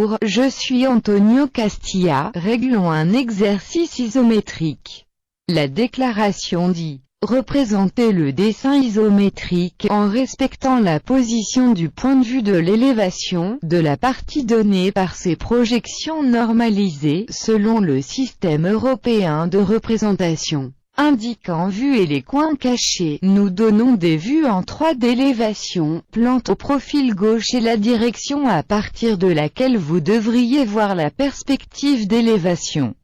Bonjour, je suis Antonio Castilla. Réglons un exercice isométrique. La déclaration dit: représenter le dessin isométrique en respectant la position du point de vue de l'élévation de la partie donnée par ses projections normalisées selon le système européen de représentation. Indiquant vue et les coins cachés, nous donnons des vues en 3 d'élévation, plante au profil gauche et la direction à partir de laquelle vous devriez voir la perspective d'élévation.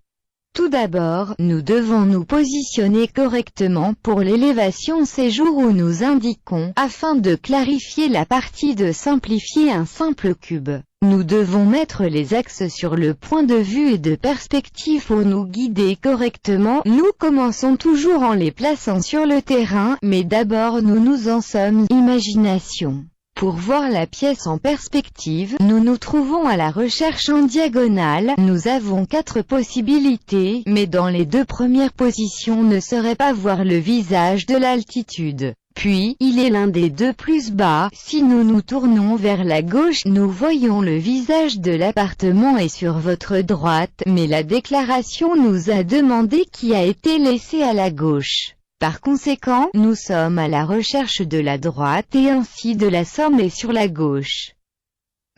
Tout d'abord, nous devons nous positionner correctement pour l'élévation séjour où nous indiquons, afin de clarifier la partie de simplifier un simple cube. Nous devons mettre les axes sur le point de vue et de perspective pour nous guider correctement. Nous commençons toujours en les plaçant sur le terrain, mais d'abord nous en sommes imagination. Pour voir la pièce en perspective, nous nous trouvons à la recherche en diagonale. Nous avons 4 possibilités, mais dans les 2 premières positions ne serait pas voir le visage de l'altitude. Puis, il est l'un des 2 plus bas. Si nous nous tournons vers la gauche, nous voyons le visage de l'appartement est sur votre droite, mais la déclaration nous a demandé qui a été laissé à la gauche. Par conséquent, nous sommes à la recherche de la droite et ainsi de la somme est sur la gauche.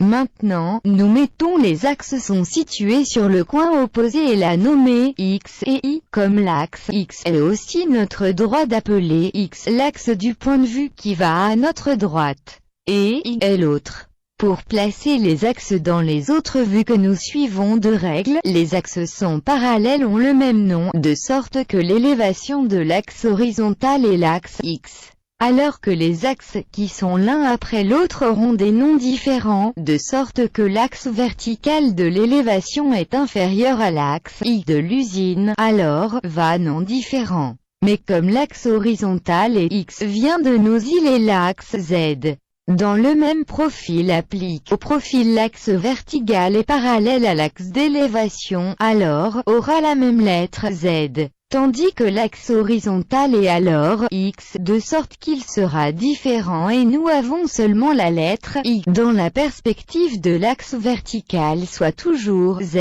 Maintenant, nous mettons les axes sont situés sur le coin opposé et la nommée X et Y, comme l'axe X est aussi notre droit d'appeler X l'axe du point de vue qui va à notre droite, et Y est l'autre. Pour placer les axes dans les autres vues que nous suivons de règle, les axes sont parallèles ont le même nom, de sorte que l'élévation de l'axe horizontal est l'axe X. Alors que les axes qui sont l'un après l'autre auront des noms différents, de sorte que l'axe vertical de l'élévation est inférieur à l'axe Y de l'usine, alors, va nom différent. Mais comme l'axe horizontal est X vient de nos îles et l'axe Z, dans le même profil applique au profil l'axe vertical est parallèle à l'axe d'élévation, alors, aura la même lettre Z. Tandis que l'axe horizontal est alors X, de sorte qu'il sera différent et nous avons seulement la lettre Y dans la perspective de l'axe vertical soit toujours Z.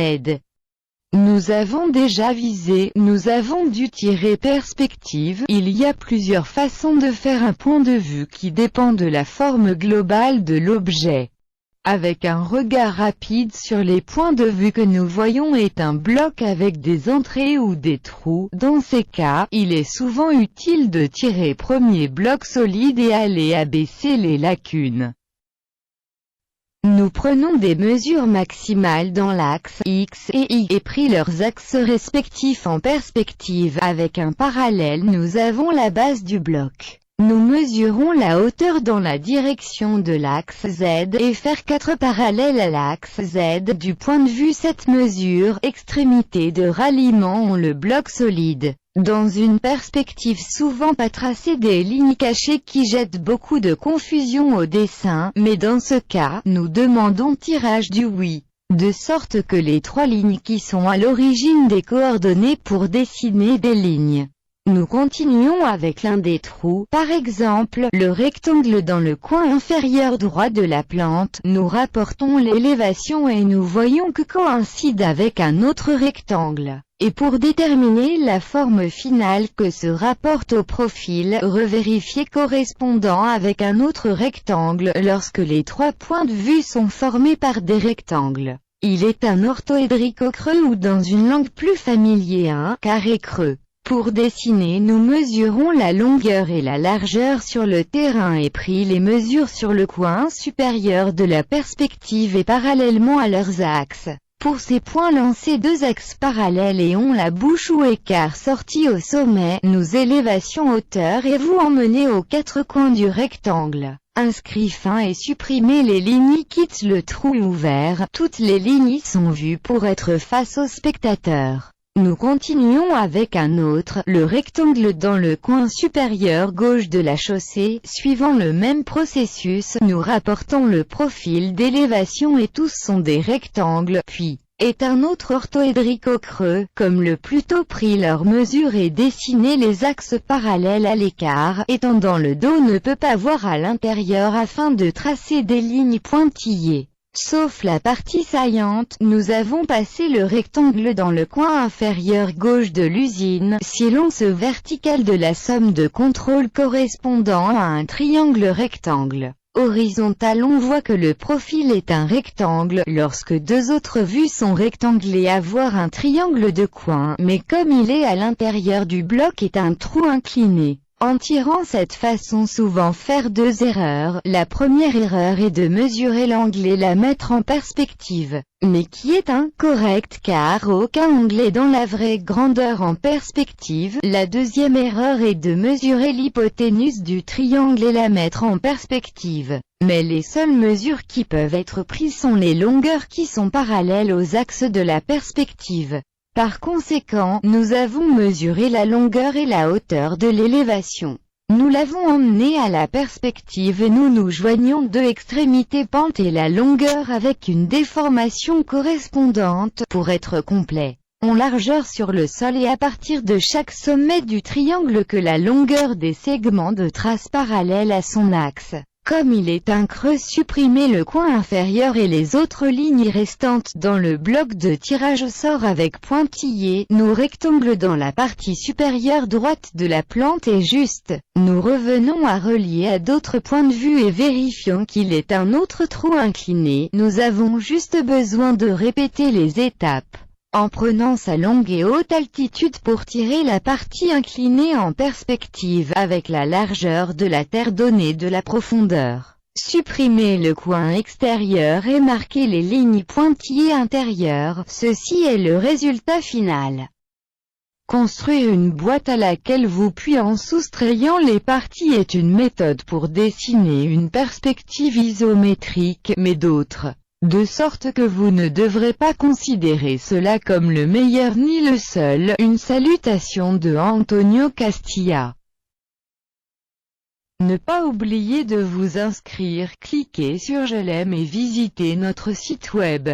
Nous avons déjà visé, nous avons dû tirer perspective. Il y a plusieurs façons de faire un point de vue qui dépend de la forme globale de l'objet. Avec un regard rapide sur les points de vue que nous voyons est un bloc avec des entrées ou des trous. Dans ces cas, il est souvent utile de tirer premier bloc solide et aller abaisser les lacunes. Nous prenons des mesures maximales dans l'axe X et Y et pris leurs axes respectifs en perspective. Avec un parallèle nous avons la base du bloc. Nous mesurons la hauteur dans la direction de l'axe Z et faire 4 parallèles à l'axe Z. Du point de vue cette mesure, extrémité de ralliement ont le bloc solide. Dans une perspective souvent pas tracée des lignes cachées qui jettent beaucoup de confusion au dessin, mais dans ce cas, nous demandons tirage du oui. De sorte que les 3 lignes qui sont à l'origine des coordonnées pour dessiner des lignes. Nous continuons avec l'un des trous, par exemple, le rectangle dans le coin inférieur droit de la plante. Nous rapportons l'élévation et nous voyons que coïncide avec un autre rectangle. Et pour déterminer la forme finale que se rapporte au profil, revérifier correspondant avec un autre rectangle lorsque les 3 points de vue sont formés par des rectangles. Il est un orthoédrique au creux ou dans une langue plus familière un carré creux. Pour dessiner nous mesurons la longueur et la largeur sur le terrain et pris les mesures sur le coin supérieur de la perspective et parallèlement à leurs axes. Pour ces points lancez 2 axes parallèles et ont la bouche ou écart sorti au sommet, nous élévation hauteur et vous emmenez aux 4 coins du rectangle. Inscrit fin et supprimez les lignes quitte le trou ouvert, toutes les lignes sont vues pour être face au spectateur. Nous continuons avec un autre, le rectangle dans le coin supérieur gauche de la chaussée. Suivant le même processus, nous rapportons le profil d'élévation et tous sont des rectangles, puis, est un autre orthoédrique au creux, comme le plus tôt pris leurs mesures et dessiné les axes parallèles à l'écart, étendant le dos ne peut pas voir à l'intérieur afin de tracer des lignes pointillées. Sauf la partie saillante, nous avons passé le rectangle dans le coin inférieur gauche de l'usine, si l'axe vertical de la somme de contrôle correspondant à un triangle rectangle. Horizontal, on voit que le profil est un rectangle, lorsque deux autres vues sont rectangles et avoir un triangle de coin, mais comme il est à l'intérieur du bloc est un trou incliné. En tirant cette façon souvent faire deux erreurs. La première erreur est de mesurer l'angle et la mettre en perspective, mais qui est incorrecte car aucun angle est dans la vraie grandeur en perspective. La deuxième erreur est de mesurer l'hypoténuse du triangle et la mettre en perspective. Mais les seules mesures qui peuvent être prises sont les longueurs qui sont parallèles aux axes de la perspective. Par conséquent, nous avons mesuré la longueur et la hauteur de l'élévation. Nous l'avons emmené à la perspective et nous joignons deux extrémités pente et la longueur avec une déformation correspondante pour être complet. En largeur sur le sol et à partir de chaque sommet du triangle que la longueur des segments de trace parallèle à son axe. Comme il est un creux, supprimez le coin inférieur et les autres lignes restantes dans le bloc de tirage au sort avec pointillés. Nous rectangle dans la partie supérieure droite de la plante est juste. Nous revenons à relier à d'autres points de vue et vérifions qu'il est un autre trou incliné. Nous avons juste besoin de répéter les étapes. En prenant sa longue et haute altitude pour tirer la partie inclinée en perspective avec la largeur de la terre donnée de la profondeur. Supprimez le coin extérieur et marquez les lignes pointillées intérieures. Ceci est le résultat final. Construire une boîte à laquelle vous puis en soustrayant les parties est une méthode pour dessiner une perspective isométrique, mais d'autres. De sorte que vous ne devrez pas considérer cela comme le meilleur ni le seul. Une salutation de Antonio Castilla. Ne pas oublier de vous inscrire, cliquez sur je l'aime et visitez notre site web.